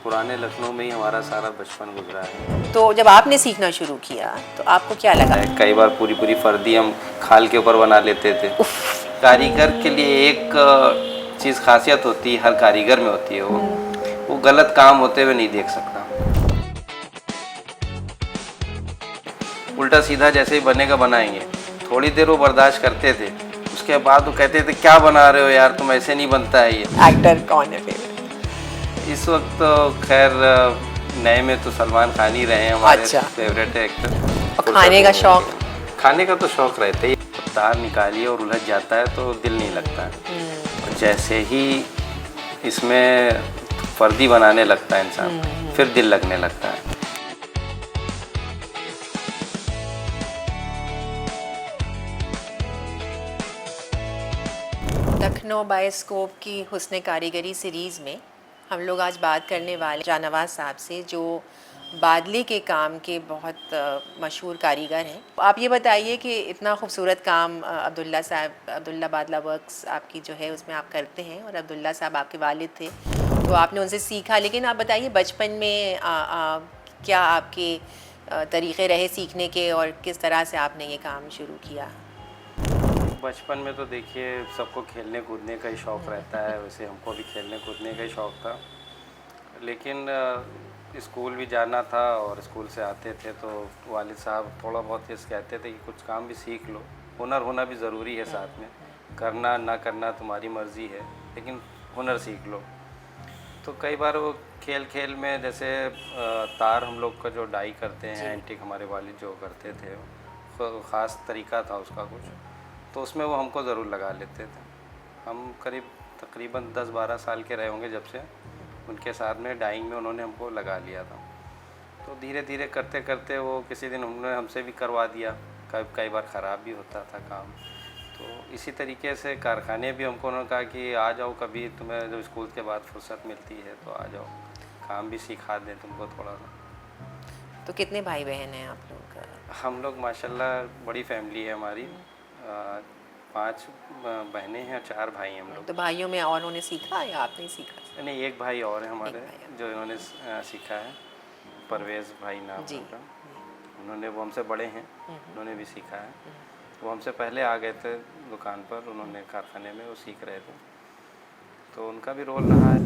पुराने लखनऊ में ही हमारा सारा बचपन गुजरा है। तो जब आपने सीखना शुरू किया तो आपको क्या लगा? कई बार पूरी पूरी फर्दी हम खाल के ऊपर बना लेते थे। कारीगर के लिए एक चीज़ खासियत होती है, हर कारीगर में होती है, वो गलत काम होते हुए नहीं देख सकता। उल्टा सीधा जैसे ही बनेगा बनाएंगे, थोड़ी देर वो बर्दाश्त करते थे, उसके बाद वो कहते थे क्या बना रहे हो यार, तुम ऐसे नहीं बनता है ये। एक्टर कौन है फेवरेट? इस वक्त तो खैर नए में तो सलमान खान ही रहे हैं हमारे अच्छा। Favourite actor. और खाने का शौक? खाने का तो शौक रहता ही। तार निकालिए और उलझ जाता है तो दिल नहीं लगता है। और जैसे ही इसमें फर्दी बनाने लगता है इंसान, फिर दिल लगने लगता है। लखनऊ बायोस्कोप की हुस्न कारीगरी सीरीज़ में हम लोग आज बात करने वाले शाहनवाज साहब से, जो बादली के काम के बहुत मशहूर कारीगर हैं। आप ये बताइए कि इतना खूबसूरत काम अब्दुल्ला साहब, अब्दुल्ला बादला वर्क्स आपकी जो है उसमें आप करते हैं, और अब्दुल्ला साहब आपके वालिद थे, तो आपने उनसे सीखा। लेकिन आप बताइए बचपन में क्या आपके तरीक़े रहे सीखने के, और किस तरह से आपने ये काम शुरू किया? बचपन में तो देखिए सबको खेलने कूदने का ही शौक़ रहता है, वैसे हमको भी खेलने कूदने का ही शौक़ था। लेकिन स्कूल भी जाना था और स्कूल से आते थे तो वालिद साहब थोड़ा बहुत ये कहते थे कि कुछ काम भी सीख लो, हुनर होना भी ज़रूरी है साथ में, करना ना करना तुम्हारी मर्ज़ी है, लेकिन हुनर सीख लो। तो कई बार वो खेल खेल में जैसे तार हम लोग का जो डाई करते हैं एंटीक, हमारे वालिद जो करते थे, ख़ास तरीका था उसका कुछ, तो उसमें वो हमको ज़रूर लगा लेते थे। हम तकरीबन 10-12 साल के रहे होंगे जब से उनके साथ में डाइंग में उन्होंने हमको लगा लिया था। तो धीरे धीरे करते करते वो किसी दिन उन्होंने हमसे भी करवा दिया, कई बार ख़राब भी होता था काम। तो इसी तरीके से कारखाने भी हमको उन्होंने कहा कि आ जाओ कभी, तुम्हें जब स्कूल के बाद फुर्सत मिलती है तो आ जाओ, काम भी सिखा दें तुमको थोड़ा सा। तो कितने भाई बहन हैं आप लोग? हम लोग माशाल्लाह बड़ी फैमिली है हमारी, 5 बहनें हैं और 4 भाई हैं हम लोग। तो भाइयों में और उन्होंने सीखा या आपने सीखा? नहीं, एक भाई और है हमारे जो इन्होंने सीखा है, परवेज़ भाई नाम है उनका। उन्होंने, वो हमसे बड़े हैं, उन्होंने भी सीखा है। वो हमसे पहले आ गए थे दुकान पर, उन्होंने कारखाने में वो सीख रहे थे, तो उनका भी रोल रहा है।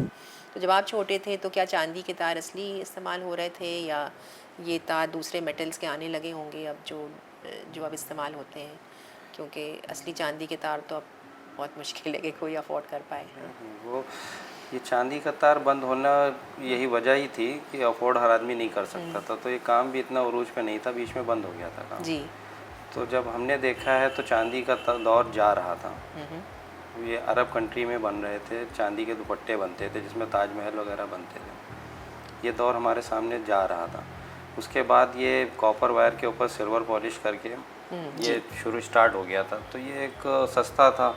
तो जब आप छोटे थे तो क्या चांदी के तार असली इस्तेमाल हो रहे थे, या ये तार दूसरे मेटल्स के आने लगे होंगे अब जो अब इस्तेमाल होते हैं? क्योंकि असली चांदी के तार तो अब बहुत मुश्किल है कि कोई अफोर्ड कर पाए। वो ये चांदी का तार बंद होना यही वजह ही थी कि अफोर्ड हर आदमी नहीं कर सकता था, तो ये काम भी इतना उरूज पे नहीं था, बीच में बंद हो गया था काम जी। तो जब हमने देखा है तो चांदी का दौर जा रहा था। ये अरब कंट्री में बन रहे थे, चांदी के दुपट्टे बनते थे जिसमें ताजमहल वगैरह बनते थे, ये दौर हमारे सामने जा रहा था। उसके बाद ये कॉपर वायर के ऊपर सिल्वर पॉलिश करके ये शुरू स्टार्ट हो गया था, तो ये एक सस्ता था,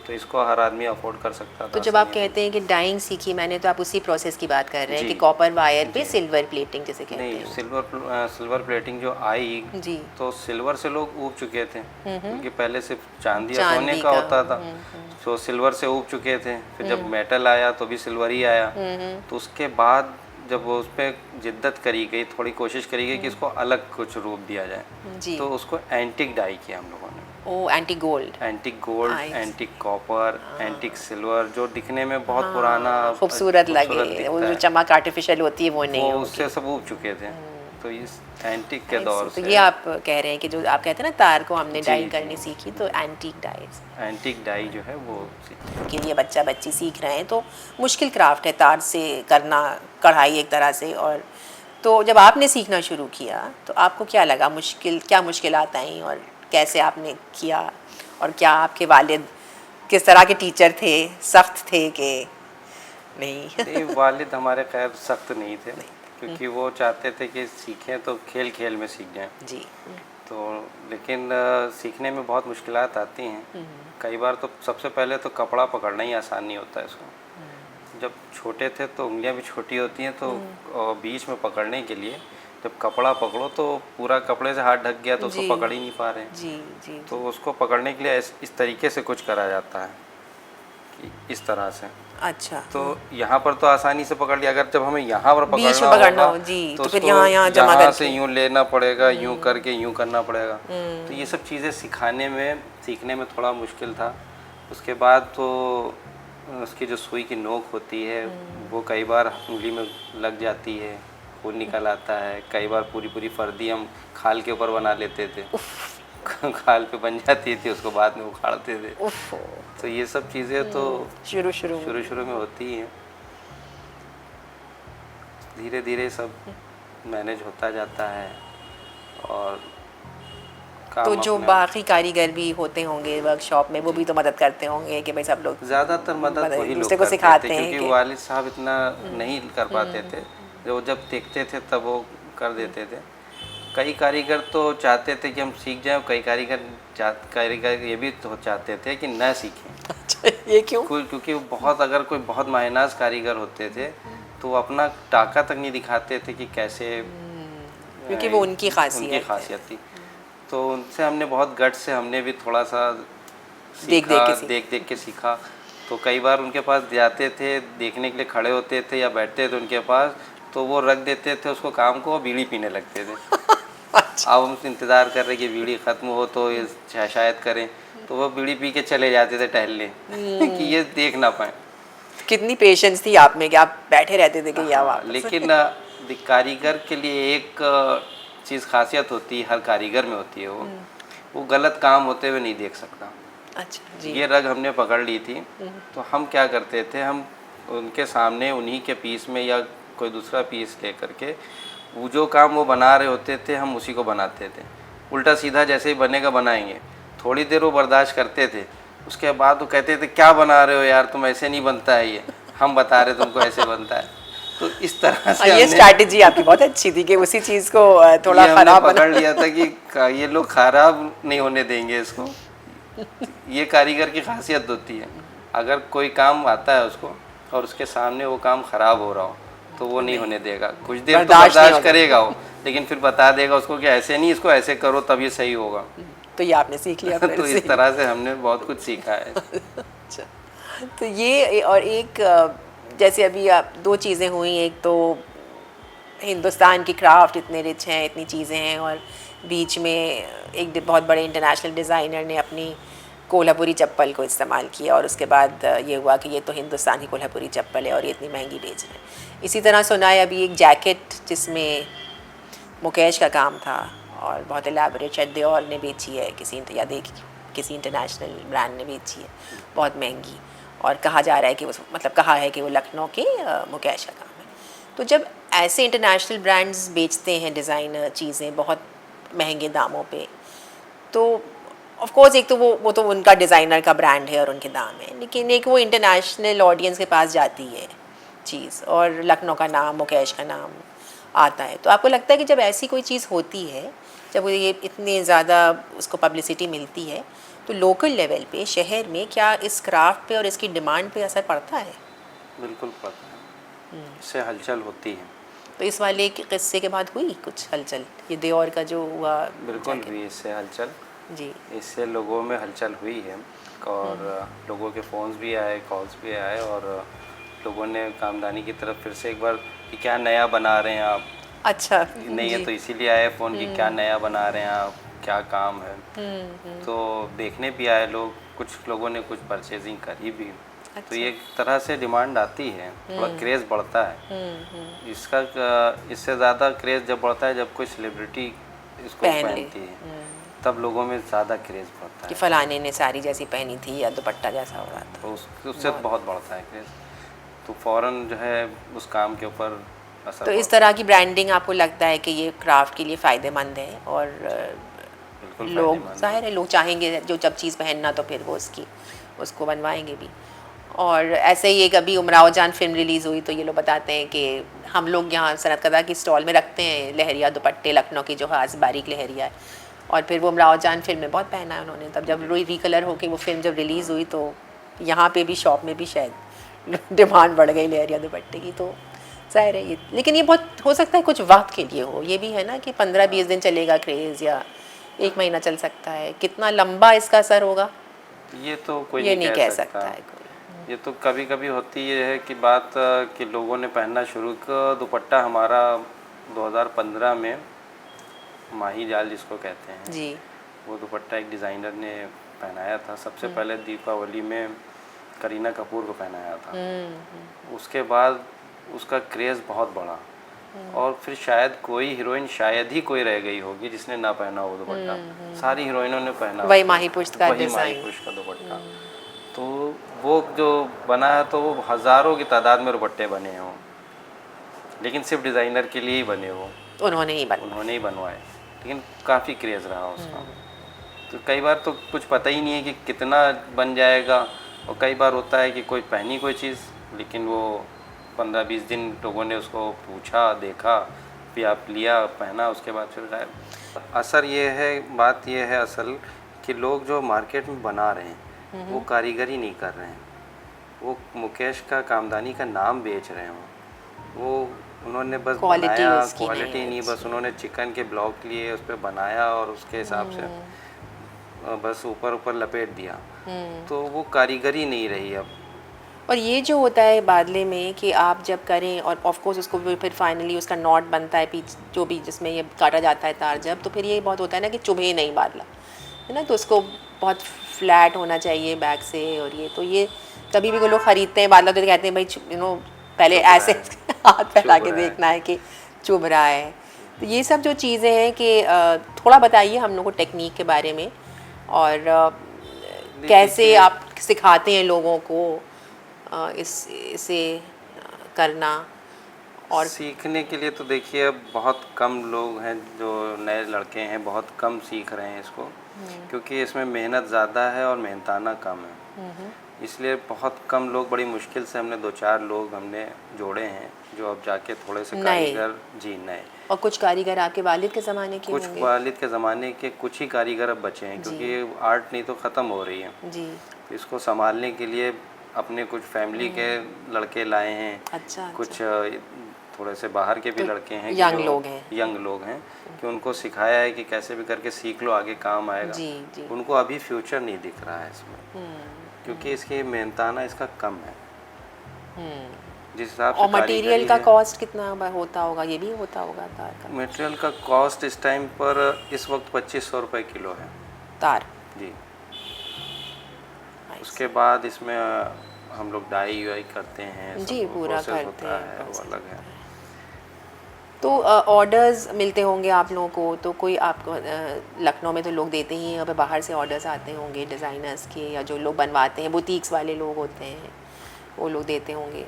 तो इसको हर आदमी अफोर्ड कर सकता था। तो जब आप कहते हैं कि डाइंग सीखी मैंने, तो आप उसी प्रोसेस की बात कर रहे हैं कि कॉपर वायर पे सिल्वर प्लेटिंग जैसे कहते हैं? नहीं, सिल्वर प्लेटिंग जो आई जी, तो सिल्वर से लोग ऊब चुके थे, क्योंकि पहले सिर्फ चांदी या सोने का होता था, तो सिल्वर से ऊब चुके थे। फिर जब मेटल आया तो भी सिल्वर ही आया, तो उसके बाद जब वो उस पर जिद्दत करी गई, थोड़ी कोशिश करी गई कि इसको अलग कुछ रूप दिया जाए, तो उसको एंटिक डाई किया हम लोगों ने। ओ, antique gold, antique copper, antique silver, जो दिखने में बहुत पुराना खूबसूरत लगे, वो जो चमक आर्टिफिशियल होती है वो नहीं, वो उससे सब ऊब चुके थे। तो इस एंटिक के दौर से, तो ये आप कह रहे हैं कि जो आप कहते हैं ना तार को हमने डाई करनी सीखी, तो एंटिक डाई जो है वो कि ये बच्चा बच्ची सीख रहे हैं, तो मुश्किल क्राफ्ट है तार से करना कढ़ाई एक तरह से। और तो जब आपने सीखना शुरू किया तो आपको क्या लगा, क्या मुश्किलात आई और कैसे आपने किया, और क्या आपके वालिद किस तरह के टीचर थे, सख्त थे कि नहीं? वालिद हमारे खैर सख्त नहीं थे, क्योंकि वो चाहते थे कि सीखें तो खेल खेल में सीख जाएं जी। तो लेकिन सीखने में बहुत मुश्किलात आती हैं। कई बार तो सबसे पहले तो कपड़ा पकड़ना ही आसान नहीं होता है इसको। जब छोटे थे तो उंगलियां भी छोटी होती हैं, तो बीच में पकड़ने के लिए जब कपड़ा पकड़ो तो पूरा कपड़े से हाथ ढक गया तो उसको पकड़ ही नहीं पा रहे हैं। जी। तो उसको पकड़ने के लिए इस तरीके से कुछ करा जाता है इस तरह से। अच्छा, तो यहाँ पर तो आसानी से पकड़ लिया, अगर जब हमें यहाँ पर बीच में पकड़ना पकड़ना होगा हो जी, तो तो फिर उसको यहाँ जमा यहाँ से करके। यूँ लेना पड़ेगा, यूँ करके यूँ करना पड़ेगा। तो ये सब चीज़ें सीखने में थोड़ा मुश्किल था। उसके बाद तो उसकी जो सुई की नोक होती है वो कई बार उंगली में लग जाती है, खून निकल आता है। कई बार पूरी पूरी फर्दी हम खाल के ऊपर बना लेते थे खाल पे बन जाती थी, उसको बाद में उखाड़ते थे। उफ, तो ये सब चीज़ें तो शुरू शुरू में होती हैं। धीरे धीरे सब मैनेज होता जाता है और तो काम जो अपने बाकी कारीगर भी होते होंगे वर्कशॉप में वो भी तो मदद करते होंगे कि भाई सब लोग ज़्यादातर मदद वही लोग दूसरे को करते थे, सिखाते हैं क्योंकि कि वालिद साहब इतना नहीं कर पाते थे। जो जब देखते थे तब वो कर देते थे। कई कारीगर तो चाहते थे कि हम सीख जाएं, कई कारीगर ये भी तो चाहते थे कि न सीखें। अच्छा, ये क्यों? क्योंकि वो अगर कोई बहुत मायनाज कारीगर होते थे तो वो अपना टाका तक नहीं दिखाते थे कि कैसे, क्योंकि वो उनकी खासियत थी। तो उनसे हमने बहुत गट से हमने भी थोड़ा सा सीखा, देख देख के सीखा। तो कई बार उनके पास जाते थे, देखने के लिए खड़े होते थे या बैठते थे उनके पास, तो वो रख देते थे उसको काम को, बीड़ी पीने लगते थे। अच्छा। अब हम इंतज़ार कर रहे कि बीड़ी ख़त्म हो तो ये शायद करें, तो वो बीड़ी पी के चले जाते थे टहलने कि ये देख ना पाए। कितनी पेशेंस थी आप में कि आप बैठे रहते थे कि या वापस। लेकिन कारीगर के लिए एक चीज़ खासियत होती है, हर कारीगर में होती है, वो गलत काम होते हुए नहीं देख सकता। अच्छा जी। ये रग हमने पकड़ ली थी, तो हम क्या करते थे, हम उनके सामने उन्हीं के पीस में या कोई दूसरा पीस ले करके वो जो काम वो बना रहे होते थे हम उसी को बनाते थे। उल्टा सीधा जैसे ही बनेगा बनाएंगे। थोड़ी देर वो बर्दाश्त करते थे, उसके बाद वो कहते थे क्या बना रहे हो यार, तुम ऐसे नहीं बनता है ये, हम बता रहे तुमको ऐसे बनता है। तो इस तरह से ये स्ट्रैटेजी आपकी बहुत अच्छी थी कि उसी चीज़ को थोड़ा खराब पकड़ लिया था कि ये लोग खराब नहीं होने देंगे इसको। ये कारीगर की खासियत होती है, अगर कोई काम आता है उसको और उसके सामने वो काम खराब हो रहा हो तो वो नहीं होने देगा। कुछ देर तो बर्दाश्त करेगा वो, लेकिन फिर बता देगा उसको कि ऐसे नहीं, इसको ऐसे करो तब ये सही होगा। तो ये आपने सीख लिया फिर तो इस तरह से हमने बहुत कुछ सीखा है। अच्छा, तो ये और एक जैसे अभी आप दो चीज़ें हुई, एक तो हिंदुस्तान की क्राफ्ट इतने रिच हैं, इतनी चीज़ें हैं, और बीच में एक बहुत बड़े इंटरनेशनल डिज़ाइनर ने अपनी कोल्हापुरी चप्पल को इस्तेमाल किया और उसके बाद ये हुआ कि ये तो हिंदुस्तान की कोल्हापुरी चप्पल है और ये इतनी महंगी बेच रहे हैं। इसी तरह सुना है अभी एक जैकेट जिसमें मुकेश का काम था और बहुत एलैबोरेट, शायद दियोर ने बेची है किसी इंटरनेशनल ब्रांड ने बेची है बहुत महंगी, और कहा जा रहा है कि वो कहा है कि वो लखनऊ के मुकेश का काम है। तो जब ऐसे इंटरनेशनल ब्रांड्स बेचते हैं डिज़ाइनर चीज़ें बहुत महंगे दामों पे, तो ऑफ कोर्स एक तो वो तो उनका डिज़ाइनर का ब्रांड है और उनके दाम है, लेकिन एक वो इंटरनेशनल ऑडियंस के पास जाती है चीज़ और लखनऊ का नाम, मुकेश का नाम आता है। तो आपको लगता है कि जब ऐसी कोई चीज़ होती है, जब ये इतने ज़्यादा उसको पब्लिसिटी मिलती है, तो लोकल लेवल पे शहर में क्या इस क्राफ्ट पे और इसकी डिमांड पे असर पड़ता है? बिल्कुल पड़ता है, इससे हलचल होती है। तो इस वाले किस्से के बाद हुई कुछ हलचल, ये दियोर का जो हुआ? बिल्कुल हुई इससे हलचल जी, इससे लोगों में हलचल हुई है और लोगों के फ़ोन्स भी आए, कॉल्स भी आए, और लोगों ने कामदानी की तरफ फिर से एक बार कि क्या नया बना रहे हैं आप। अच्छा, नहीं है तो इसीलिए आए फ़ोन कि क्या नया बना रहे हैं आप, क्या काम है। तो देखने भी आए लोग, कुछ लोगों ने कुछ परचेजिंग करी भी। अच्छा। तो ये एक तरह से डिमांड आती है, थोड़ा क्रेज़ बढ़ता है इसका। इससे ज़्यादा क्रेज़ जब बढ़ता है जब कोई सेलिब्रिटी इसको पहनती है, तब लोगों में ज़्यादा क्रेज़ बढ़ता कि है। फलाने ने साड़ी जैसी पहनी थी या दुपट्टा जैसा हो रहा था, तो उससे बहुत बढ़ता है क्रेज़, तो फ़ौरन जो है उस काम के ऊपर असर। तो इस तरह की ब्रांडिंग आपको लगता है कि ये क्राफ्ट के लिए फ़ायदेमंद है? और बिल्कुल लोग ज़ाहिर है लोग चाहेंगे जो जब चीज़ पहनना तो फिर वो उसको बनवाएंगे भी। और ऐसे ही एक अभी उमराव जान फिल्म रिलीज़ हुई, तो ये लोग बताते हैं कि हम लोग यहाँ सनत कदा की स्टॉल में रखते हैं लहरिया दुपट्टे, लखनऊ की जो खास बारीक लहरिया है, और फिर वो उमराव जान फिल्म में बहुत पहना है उन्होंने। तब जब रिकलर होके वो फिल्म जब रिलीज़ हुई तो यहाँ पे भी शॉप में भी शायद डिमांड बढ़ गई लहरिया दुपट्टे की। तो ज़ाहिर है ये, लेकिन ये बहुत हो सकता है कुछ वक्त के लिए हो, ये भी है ना कि 15-20 दिन चलेगा क्रेज़ या 1 महीना चल सकता है। कितना लंबा इसका असर होगा ये तो कोई ये नहीं कह सकता है कोई। ये तो कभी कभी होती ये है कि बात कि लोगों ने पहनना शुरू किया। दुपट्टा हमारा 2015 में माही जाल जिसको कहते हैं, जी। वो दुपट्टा एक डिज़ाइनर ने पहनाया था। सबसे पहले दीपावली में करीना कपूर को पहनाया था। उसके बाद उसका क्रेज़ बहुत बढ़ा और फिर शायद कोई हीरोइन, शायद ही कोई रह गई होगी जिसने ना पहना हो दुपट्टा। सारी हीरोइनों ने पहना, वही माही पुष्ट का वही माही डिज़ाइन। पुष्ट का दुपट्टा। तो वो जो बना है तो वो हज़ारों की तादाद में दुपट्टे बने हैं वो, लेकिन सिर्फ डिज़ाइनर के लिए ही बने वो, उन्होंने ही बनवाए। लेकिन काफ़ी क्रेज़ रहा उसका। तो कई बार तो कुछ पता ही नहीं है कि कितना बन जाएगा, और कई बार होता है कि कोई पहनी कोई चीज़, लेकिन वो 15-20 दिन लोगों ने उसको पूछा, देखा, फिर आप लिया, पहना, उसके बाद फिर गायब। असर ये है, बात ये है असल कि लोग जो मार्केट में बना रहे हैं वो कारीगरी नहीं कर रहे हैं, वो मुकेश का कामदानी का नाम बेच रहे हैं। वो उन्होंने बस क्वालिटी बनाया, उसकी क्वालिटी नहीं, बस उन्होंने चिकन के ब्लॉक लिए, उस पर बनाया और उसके हिसाब से बस ऊपर ऊपर लपेट दिया। तो वो कारीगरी नहीं रही अब। और ये जो होता है बादले में कि आप जब करें और ऑफ कोर्स उसको फिर फाइनली उसका नॉट बनता है पीछे जो भी जिसमें ये काटा जाता है तार, जब तो फिर ये बहुत होता है ना कि चुभे नहीं बादला, है ना, तो उसको बहुत फ्लैट होना चाहिए बैक से। और ये तो ये कभी भी कोई लोग ख़रीदते हैं बादला तो कहते हैं भाई पहले ऐसे हाथ फैला के देखना है कि चुभ रहा है। तो ये सब जो चीज़ें हैं कि थोड़ा बताइए हम लोग को टेक्निक के बारे में, और कैसे आप सिखाते हैं लोगों को इसे करना। और सीखने के लिए तो देखिए अब बहुत कम लोग हैं, जो नए लड़के हैं बहुत कम सीख रहे हैं इसको, क्योंकि इसमें मेहनत ज़्यादा है और मेहनताना कम है। इसलिए बहुत कम लोग, बड़ी मुश्किल से हमने 2-4 लोग हमने जोड़े हैं जो अब जाके थोड़े से कारीगर, जी नए। और कुछ कारीगर आपके वालिद के ज़माने के कुछ होंगे? वालिद के ज़माने के कुछ ही कारीगर अब बचे हैं, क्योंकि आर्ट नहीं तो ख़त्म हो रही है जी। इसको संभालने के लिए अपने कुछ फैमिली के लड़के लाए हैं। अच्छा। कुछ थोड़े से बाहर के भी लड़के हैं, यंग लोग हैं कि उनको सिखाया है कि कैसे भी करके सीख लो, आगे काम आएगा। जी। उनको अभी फ्यूचर नहीं दिख रहा है इसमें, क्योंकि इसकी मेहनताना इसका कम है जिस हिसाब से। और मटेरियल का कॉस्ट कितना होता होगा? ये भी होता होगा तार का? मटेरियल का कॉस्ट इस टाइम पर इस वक्त 2500 रुपये किलो है तार जी। उसके बाद इसमें हम लोग डाई वाई करते हैं जी, पूरा करते होता है, वो अलग है। तो ऑर्डर्स मिलते होंगे आप लोगों को, तो कोई आपको लखनऊ में तो लोग देते ही हैं, अब बाहर से ऑर्डर्स आते होंगे डिज़ाइनर्स के, या जो लोग बनवाते हैं बुटीक्स वाले लोग होते हैं वो लोग देते होंगे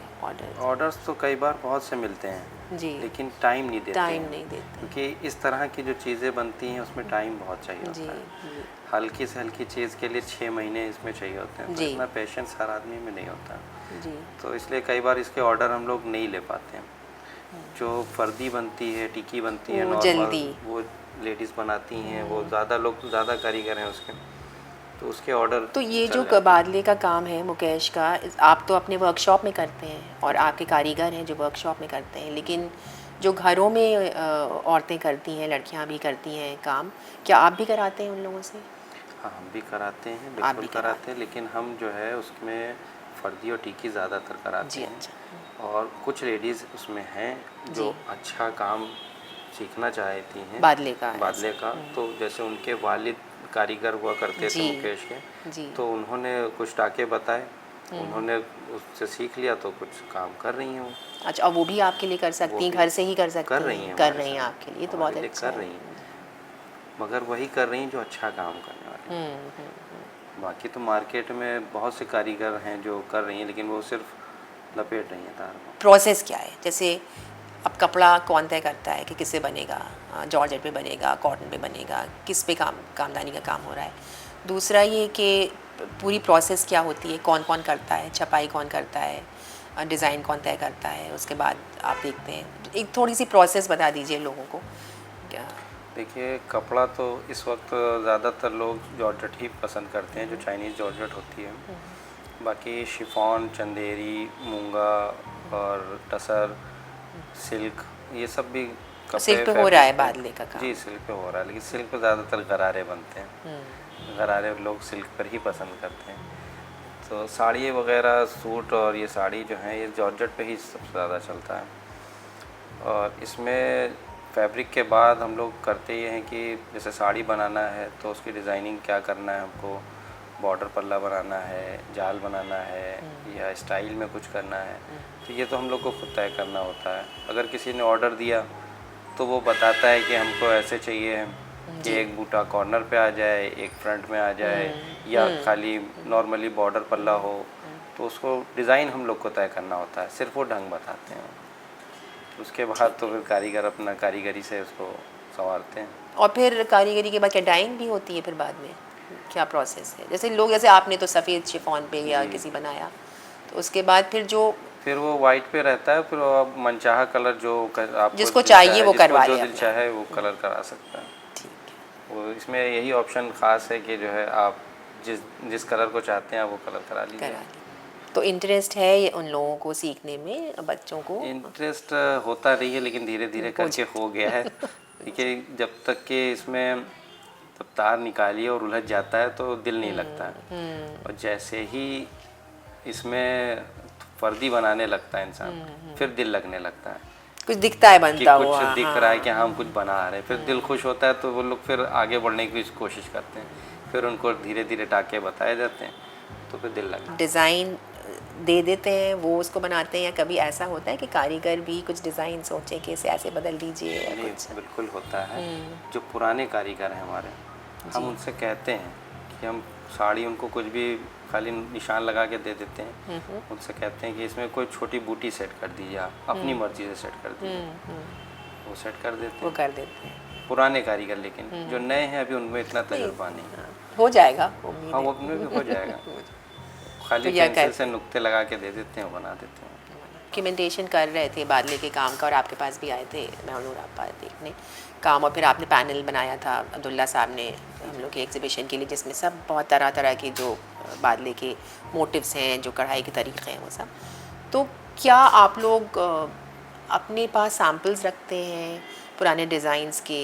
ऑर्डर्स तो कई बार बहुत से मिलते हैं जी, लेकिन टाइम नहीं देते, क्योंकि क्योंकि इस तरह की जो चीज़ें बनती हैं उसमें टाइम बहुत चाहिए होता है। हल्की से हल्की चीज़ के लिए 6 महीने इसमें चाहिए होते हैं, तो इतना पेशेंस हर आदमी में नहीं होता जी। तो इसलिए कई बार इसके ऑर्डर हम लोग नहीं ले पाते हैं। जो फर्दी बनती है, टिक्की बनती है नॉर्मल, वो लेडीज़ बनाती हैं, वो ज़्यादा कारीगर हैं उसके, तो उसके ऑर्डर। तो ये जो बादले का काम है मुकेश का, आप तो अपने वर्कशॉप में करते हैं और आपके कारीगर हैं जो वर्कशॉप में करते हैं, लेकिन जो घरों में औरतें करती हैं, लड़कियां भी करती हैं काम, क्या आप भी कराते हैं उन लोगों से? हाँ, हम भी कराते हैं, बिल्कुल कराते हैं, लेकिन हम जो है उसमें फर्दी और टिक्की ज़्यादातर कराते हैं। अच्छा। और कुछ लेडीज़ उसमें हैं जो अच्छा काम सीखना चाहती हैं बादले का, तो जैसे उनके वालिद कारीगर हुआ करते थे मुकेश के, तो उन्होंने कुछ टाके बताए, उन्होंने उससे सीख लिया, तो कुछ काम कर रही हैं वो। अच्छा, और वो भी आपके लिए कर सकती हैं, घर से ही कर सकती हैं? कर रही हैं आपके लिए, तो बहुत अच्छा कर रही हैं, मगर वही कर रही हैं जो अच्छा काम करने वाले। बाकी तो मार्केट में बहुत से कारीगर हैं जो कर रही हैं, लेकिन वो सिर्फ लपेट रही हैं तार को। प्रोसेस क्या है? जैसे अब कपड़ा कौन तय करता है कि किससे बनेगा, जॉर्जेट पे बनेगा, कॉटन पे बनेगा, किस पे कामदानी का काम हो रहा है? दूसरा ये कि पूरी प्रोसेस क्या होती है, कौन कौन करता है, छपाई कौन करता है, डिज़ाइन कौन तय करता है, उसके बाद आप देखते हैं, एक थोड़ी सी प्रोसेस बता दीजिए लोगों को। क्या देखिए, कपड़ा तो इस वक्त ज़्यादातर लोग जॉर्जेट ही पसंद करते हैं, जो चाइनीज़ जॉर्जेट होती है। बाकी शिफॉन, चंदेरी, मूंगा और टसर, सिल्क, ये सब भी सिल्क पे हो रहा है बादले का काम? जी, सिल्क पे हो रहा है, लेकिन सिल्क पे ज़्यादातर गरारे बनते हैं। गरारे लोग सिल्क पर ही पसंद करते हैं। तो साड़ी वगैरह सूट और ये साड़ी जो है ये जॉर्जेट पे ही सबसे ज़्यादा चलता है। और इसमें फैब्रिक के बाद हम लोग करते ये हैं कि जैसे साड़ी बनाना है तो उसकी डिज़ाइनिंग क्या करना है हमको, बॉर्डर पल्ला बनाना है, जाल बनाना है या स्टाइल में कुछ करना है, तो ये तो हम लोग को खुद तय करना होता है। अगर किसी ने ऑर्डर दिया तो वो बताता है कि हमको ऐसे चाहिए कि एक बूटा कॉर्नर पे आ जाए, एक फ्रंट में आ जाए, या खाली नॉर्मली बॉर्डर पल्ला हो, तो उसको डिज़ाइन हम लोग को तय करना होता है, सिर्फ वो ढंग बताते हैं। उसके बाद तो फिर कारीगर अपना कारीगरी से उसको संवारते हैं। और फिर कारीगरी के बाद क्या डाइंग भी होती है फिर बाद में, क्या प्रोसेस है? जैसे लोग, जैसे आपने तो सफ़ेद शिफॉन पे या किसी बनाया, तो उसके बाद फिर वो वाइट पे रहता है, फिर आप मनचाहा कलर जो आपको जिसको चाहिए वो करवा जो ले दिल चाहे वो कलर करा सकता है। ठीक वो इसमें यही ऑप्शन ख़ास है कि जो है आप जिस कलर को चाहते हैं आप वो कलर करा है, लीजिए। करा ली। तो इंटरेस्ट है ये उन लोगों को सीखने में, बच्चों को? इंटरेस्ट होता रही है, लेकिन धीरे धीरे करके हो गया है। देखिए, जब तक कि इसमें जब तार निकालिए और उलझ जाता है तो दिल नहीं लगता है, और जैसे ही इसमें वर्दी बनाने लगता है इंसान, फिर दिल लगने लगता है कुछ दिखता है कि बनता कुछ हुआ। दिख रहा है कि हाँ हम कुछ बना रहे हैं, फिर दिल खुश होता है तो वो लोग फिर आगे बढ़ने की कोशिश करते हैं, फिर उनको धीरे धीरे टाके बताए जाते हैं, तो फिर दिल लगता है। डिज़ाइन दे देते हैं, वो उसको बनाते हैं, या कभी ऐसा होता है कि कारीगर भी कुछ डिज़ाइन सोचे कि इसे ऐसे बदल दीजिए या नहीं, कुछ? बिल्कुल होता है। जो पुराने कारीगर हैं हमारे, हम उनसे कहते हैं कि हम साड़ी उनको कुछ भी खाली निशान लगा के दे देते हैं, उनसे कहते हैं कि इसमें कोई छोटी बूटी सेट कर दीजिए, आप अपनी मर्जी से सेट कर दीजिए, वो सेट कर देते वो हैं कर देते हैं। पुराने कारीगर। लेकिन जो नए हैं अभी उनमें इतना तजुर्बा नहीं है। हो जाएगा, उम्मीद हाँ, है। वो अपने भी हो जाएगा, खाली तो या पेंसिल कर- से नुक्ते लगा के दे देते हैं, बना देते हैं। डॉक्यूमेंटेशन कर रहे थे बादले के काम का, और आपके पास भी आए थे मैं और नूर आपा देखने काम, और फिर आपने पैनल बनाया था अब्दुल्ला साहब ने हम लोग के एग्जीबिशन के लिए, जिसमें सब बहुत तरह तरह के जो बादले के मोटिव्स हैं, जो कढ़ाई के तरीक़े हैं, वो सब। तो क्या आप लोग अपने पास सैम्पल्स रखते हैं पुराने डिज़ाइंस के?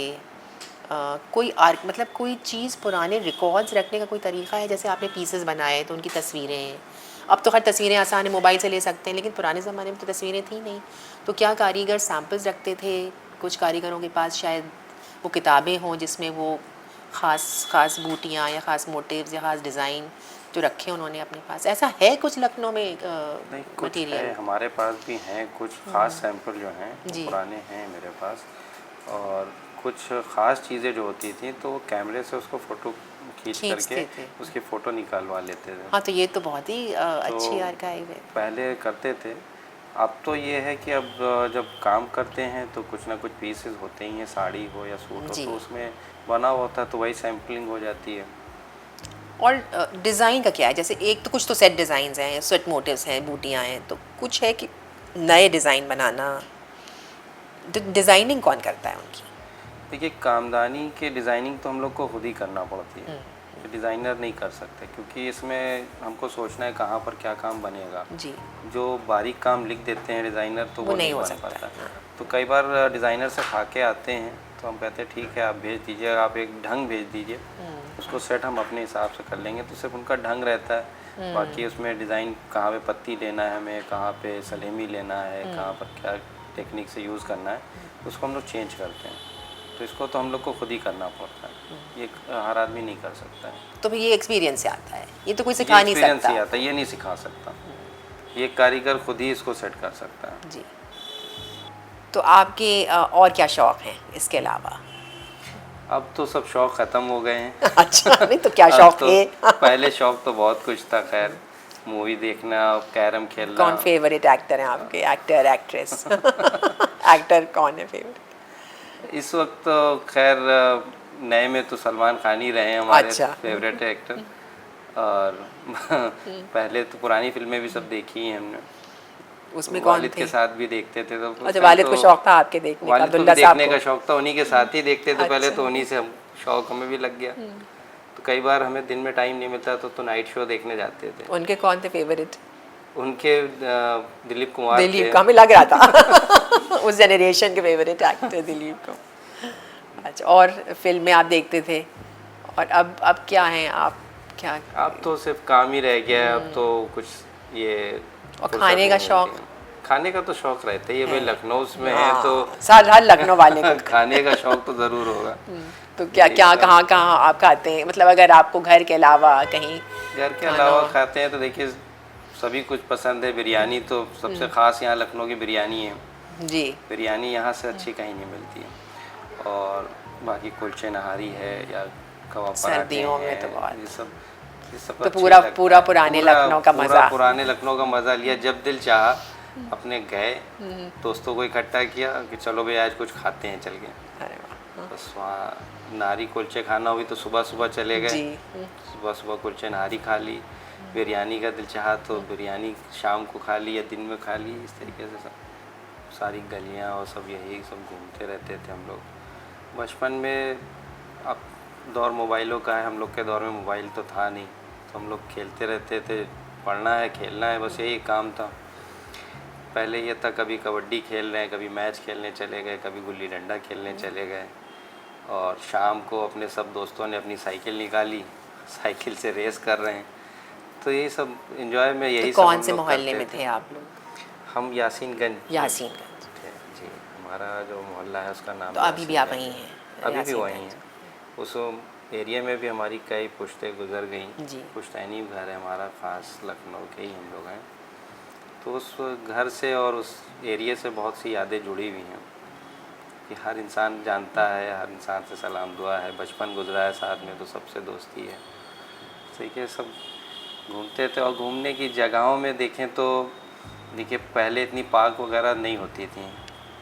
कोई मतलब कोई चीज़, पुराने रिकॉर्ड्स रखने का कोई तरीक़ा है? जैसे आपने पीसेस बनाए तो उनकी तस्वीरें, अब तो खैर तस्वीरें आसान है, मोबाइल से ले सकते हैं, लेकिन पुराने ज़माने में तो तस्वीरें थी नहीं, तो क्या कारीगर सैम्पल्स रखते थे? कुछ कारीगरों के पास शायद वो किताबें हों जिसमें वो ख़ास बूटियाँ या ख़ास मोटिव्स या ख़ास डिज़ाइन जो रखे उन्होंने अपने पास, ऐसा है कुछ लखनऊ में नहीं, कुछ मटीरियल? है, हमारे पास भी हैं कुछ ख़ास सैंपल जो हैं, वो जी। पुराने हैं मेरे पास। और कुछ ख़ास चीज़ें जो होती थी तो वो कैमरे से उसको फ़ोटो खींच खींचते करके थे। उसकी फ़ोटो निकालवा लेते थे। हाँ, तो ये तो बहुत ही अच्छी तो आर्काइव है। पहले करते थे। अब तो ये है कि अब जब काम करते हैं तो कुछ ना कुछ पीसेस होते ही हैं, साड़ी हो या सूट हो, जी। तो उसमें बना हुआ होता है तो वही सैम्पलिंग हो जाती है। और डिज़ाइन का क्या है? जैसे एक तो कुछ तो सेट डिज़ाइंस हैं, सेट मोटिव्स हैं, बूटियाँ हैं, तो कुछ है कि नए डिज़ाइन बनाना, डिज़ाइनिंग कौन करता है उनकी? देखिए, कामदानी के डिज़ाइनिंग तो हम लोग को खुद ही करना पड़ती है, डिज़ाइनर नहीं कर सकते, क्योंकि इसमें हमको सोचना है कहाँ पर क्या काम बनेगा। जी। जो बारीक काम लिख देते हैं डिज़ाइनर तो वो नहीं हो बन सकता पाता। है। तो कई बार डिज़ाइनर से खा के आते हैं तो हम कहते हैं ठीक है आप भेज दीजिए, आप एक ढंग भेज दीजिए, उसको सेट हम अपने हिसाब से कर लेंगे। तो सिर्फ उनका ढंग रहता है, बाकी उसमें डिज़ाइन कहाँ पे पत्ती लेना है हमें, कहाँ पे सलेमी लेना है, कहाँ पर क्या टेक्निक से यूज़ करना है, उसको हम लोग चेंज करते हैं। तो इसको तो हम लोग को खुद ही करना पड़ता है, ये हर आदमी नहीं कर सकता है। तो फिर ये एक्सपीरियंस से आता है, ये तो कोई ये सिखा नहीं एक्सपीरियंस सकता। ही आता है, ये नहीं सिखा सकता, ये कारीगर खुद ही इसको सेट कर सकता है। जी। तो आपके और क्या शौक़ हैं इसके अलावा? अब तो सब शौक ख़त्म हो गए हैं। अच्छा, नहीं तो क्या अब शौक़ तो थे? पहले शौक तो बहुत कुछ था, खैर मूवी देखना, कैरम खेलना। कौन फेवरेट एक्टर हैं आपके? Actor, actress? एक्टर कौन है फेवरेट? इस वक्त तो खैर नए में तो सलमान खान ही रहे हैं हमारे अच्छा। Favourite actor. और पहले तो पुरानी फिल्में भी सब देखी हैं हमने, उसमें तो कौन वालिद थे? के साथ भी देखते थे। तो अच्छा, वालिद को शौक़ था आपके देखने का, वालिद को भी अब्दुल्ला साहब देखने का को? शौक था, उन्हीं के साथ ही देखते थे पहले, अच्छा। तो उन्हीं से हम शौक हमें भी लग गया। तो कई बार हमें दिन में टाइम नहीं मिलता तो नाइट शो देखने जाते थे। उनके कौन थे फेवरेट? उनके दिलीप कुमार दिलीप थे। का, हमें लग रहा था उस जनरेशन के फेवरेट एक्टर दिलीप को। अच्छा, और फिल्में आप देखते थे? और अब क्या हैं आप, क्या अब तो सिर्फ काम ही रह गया है, अब तो कुछ ये और फुर्सत खाने का नहीं शौक मिलती है। खाने का तो शौक रहता ही है भाई, लखनऊ में है तो साल हर लखनऊ वाले को खाने का शौक तो ज़रूर होगा। तो क्या यही क्या सब। कहाँ आप खाते हैं, मतलब अगर आपको घर के अलावा कहीं घर के खाना अलावा हो? खाते हैं तो देखिए सभी कुछ पसंद है। बिरयानी तो सबसे ख़ास यहाँ लखनऊ की बिरयानी है। जी बिरयानी यहाँ से अच्छी कहीं नहीं मिलती है। और बाकी कुलचे नहारी है या कबाब पराठे सर्दियों में तो हैं, बहुत ये सब तो अच्छे पूरा लगता पूरा है। पुराने लखनऊ का पूरा मज़ा। पुराने लखनऊ का मज़ा लिया। जब दिल चाहा अपने गए, दोस्तों को इकट्ठा किया कि चलो भाई आज कुछ खाते हैं चल के। अरे वाह बस वहाँ नारी कुलचे खाना हुई तो सुबह सुबह चले गए, जी सुबह सुबह कुलचे नहारी खा ली। बिरयानी का दिल चाहा तो बिरयानी शाम को खा ली या दिन में खा ली। इस तरीके से सब सारी गलियाँ और सब यही सब घूमते रहते थे हम लोग बचपन में। अब दौर मोबाइलों का है, हम लोग के दौर में मोबाइल तो था नहीं, तो हम लोग खेलते रहते थे। पढ़ना है खेलना है बस यही काम था। पहले ये था कभी कबड्डी खेल रहे हैं, कभी मैच खेलने चले गए, कभी गुल्ली डंडा खेलने चले गए। और शाम को अपने सब दोस्तों ने अपनी साइकिल निकाली, साइकिल से रेस कर रहे हैं। तो यही सब एंजॉय में यही तो सब कौन हम से लोग मोहल्ले करते में थे। थे आप लोग? हम यासीनगंज यासीनगंज। थे जी। हमारा जो मोहल्ला है उसका नाम तो अभी भी आप यासीनगंज वहीं है। हैं अभी भी वहीं यासीनगंज? हैं। उस एरिया में भी हमारी कई पुश्तें गुजर गई। जी पुश्तैनी घर है हमारा, ख़ास लखनऊ के ही हम लोग हैं। तो उस घर से और उस एरिया से बहुत सी यादें जुड़ी हुई हैं कि हर इंसान जानता है, हर इंसान से सलाम दुआ है, बचपन गुजरा है साथ में तो सबसे दोस्ती है। ठीक है, सब घूमते थे। और घूमने की जगहों में देखें तो देखिए पहले इतनी पार्क वगैरह नहीं होती थी,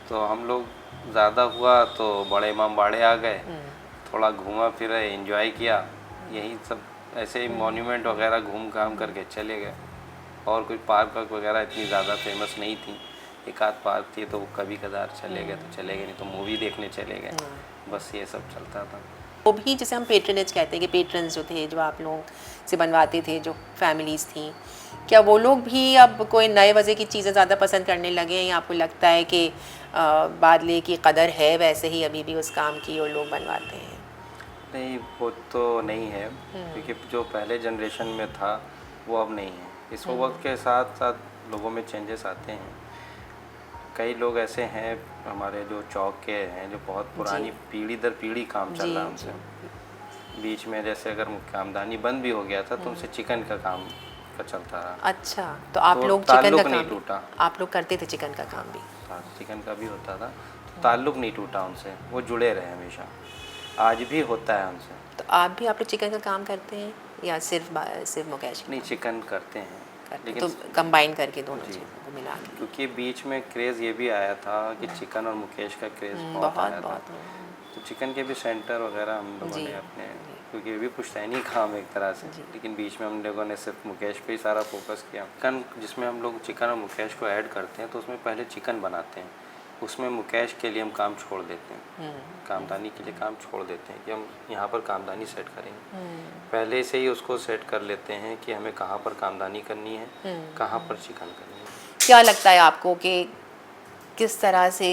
तो हम लोग ज़्यादा हुआ तो बड़े इमाम बाड़े आ गए, थोड़ा घूमा फिरा, एंजॉय किया। यही सब ऐसे ही मॉन्यूमेंट वगैरह घूम घाम करके चले गए। और कोई पार्क वगैरह इतनी ज़्यादा फेमस नहीं थी। एक आध पार्क थी तो कभी कदार चले गए तो चले गए, नहीं तो मूवी देखने चले गए। बस ये सब चलता था। वो भी जैसे हम पेट्रनेज कहते हैं कि पेट्रन्स जो थे, जो आप लोगों से बनवाते थे, जो फैमिलीज़ थी, क्या वो लोग भी अब कोई नए वजह की चीज़ें ज़्यादा पसंद करने लगे हैं, या आपको लगता है कि बादले की कदर है वैसे ही अभी भी उस काम की और लोग बनवाते हैं? नहीं, वो तो नहीं है, क्योंकि जो पहले जनरेशन में था वो अब नहीं है। इस वक्त के साथ साथ लोगों में चेंजेस आते हैं। कई लोग ऐसे हैं हमारे जो चौक के हैं, जो बहुत पुरानी पीढ़ी दर पीढ़ी काम चल रहा है उनसे। बीच में जैसे अगर कामदानी बंद भी हो गया था तो उनसे चिकन का काम का चलता रहा। अच्छा, तो आप तो लोग चिकन ताल्लुक का नहीं काम टूटा। आप लोग करते थे चिकन का काम भी? चिकन का भी होता था, तो ताल्लुक नहीं टूटा उनसे, वो जुड़े रहे हमेशा। आज भी होता है उनसे। तो आप लोग चिकन का काम करते हैं या सिर्फ मुकेश? नहीं, चिकन करते हैं लेकिन तो कंबाइन करके दोनों जी। चीज़ों को मिला के। क्योंकि बीच में क्रेज़ ये भी आया था कि चिकन और मुकेश का क्रेज़ बहुत आया था। तो चिकन के भी सेंटर वगैरह हम लोगों जी, ने अपने, क्योंकि ये भी पुश्तैनी काम है एक तरह से, लेकिन बीच में हम लोगों ने सिर्फ मुकेश पे ही सारा फोकस किया। चिकन जिसमें हम लोग चिकन और मुकेश को ऐड करते हैं तो उसमें पहले चिकन बनाते हैं, उसमें मुकेश के लिए हम काम छोड़ देते हैं, कामदानी के लिए काम छोड़ देते हैं कि हम यहाँ पर कामदानी सेट करेंगे। पहले से ही उसको सेट कर लेते हैं कि हमें कहाँ पर कामदानी करनी है, कहाँ पर चिकन करनी है। क्या लगता है आपको कि किस तरह से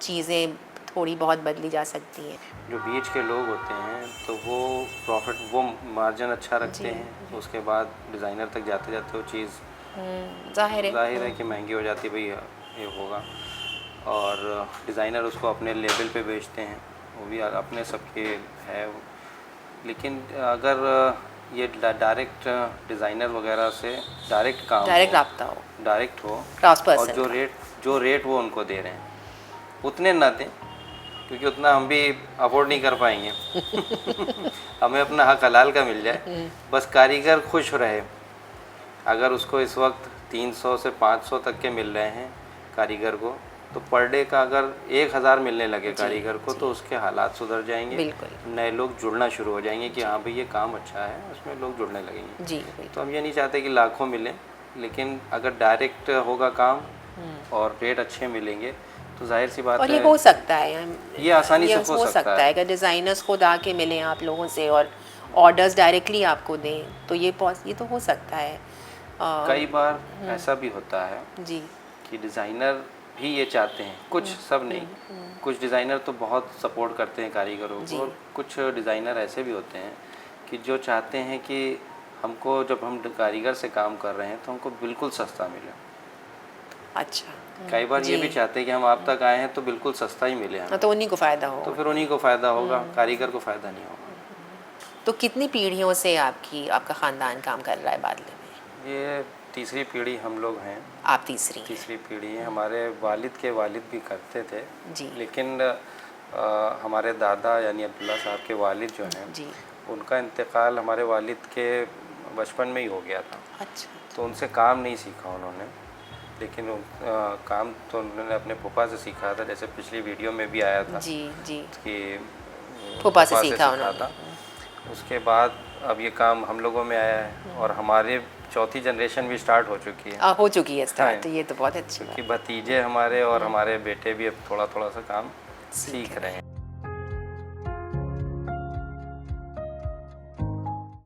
चीज़ें थोड़ी बहुत बदली जा सकती हैं? जो बीच के लोग होते हैं तो वो प्रॉफिट, वो मार्जिन अच्छा रखते हैं, उसके बाद डिज़ाइनर तक जाते जाते वो चीज़ जाहिर है कि महंगी हो जाती है भाई, ये होगा। और डिज़ाइनर उसको अपने लेवल पे बेचते हैं, वो भी अपने सबके है। लेकिन अगर ये डायरेक्ट डिज़ाइनर वगैरह से डायरेक्ट काम रब्ता हो, डायरेक्ट हो, क्रॉस और पर्सन जो रेट वो उनको दे रहे हैं उतने ना दें, क्योंकि उतना हम भी अफोर्ड नहीं कर पाएंगे। हमें अपना हक हलाल का मिल जाए, बस कारीगर खुश रहे। अगर उसको इस वक्त 300 से 500 तक के मिल रहे हैं कारीगर को, तो पर डे का अगर 1000 मिलने लगे कारीगर को तो उसके हालात सुधर जाएंगे। बिल्कुल। नए लोग जुड़ना शुरू हो जाएंगे कि हाँ भाई ये काम अच्छा है, उसमें लोग जुड़ने लगेंगे। जी तो हम ये नहीं चाहते कि लाखों मिलें, लेकिन अगर डायरेक्ट होगा काम और रेट अच्छे मिलेंगे तो जाहिर सी बात और है ये हो सकता है, ये आसानी से हो सकता है कि डिज़ाइनर्स खुद आके मिलें आप लोगों से और ऑर्डर्स डायरेक्टली आपको दें, तो ये तो हो सकता है। कई बार ऐसा भी होता है जी कि डिज़ाइनर भी ये चाहते हैं, कुछ सब नहीं, कुछ डिज़ाइनर तो बहुत सपोर्ट करते हैं कारीगरों को, और कुछ डिज़ाइनर ऐसे भी होते हैं कि जो चाहते हैं कि हमको जब हम कारीगर से काम कर रहे हैं तो हमको बिल्कुल सस्ता मिले। अच्छा। कई बार ये जी। भी चाहते हैं कि हम आप तक आए हैं तो बिल्कुल सस्ता ही मिले हमें, तो उन्हीं को फ़ायदा तो होगा। फिर उन्हीं को फ़ायदा होगा, कारीगर को फ़ायदा नहीं होगा। तो कितनी पीढ़ियों से आपका ख़ानदान काम कर रहा है बादले में? ये तीसरी पीढ़ी हम लोग हैं। आप तीसरी हैं। तीसरी पीढ़ी है। हमारे वालिद के वालिद भी करते थे, जी। लेकिन हमारे दादा यानी अब्दुल्ला साहब के वालिद जो हैं, जी। उनका इंतकाल हमारे वालिद के बचपन में ही हो गया था। अच्छा। तो उनसे काम नहीं सीखा उन्होंने, लेकिन काम तो उन्होंने अपने फूफा से सीखा था, जैसे पिछली वीडियो में भी आया था जी, जी। कि फूफा से सीखा उन्होंने। था। उसके बाद अब ये काम हम लोगों में आया है और हमारे चौथी जनरेशन भी स्टार्ट हो चुकी है। हो चुकी है स्टार्ट, हाँ। तो ये तो बहुत अच्छी बात क्योंकि भतीजे हमारे और हमारे बेटे भी अब थोड़ा थोड़ा सा काम सीख सीख रहे हैं।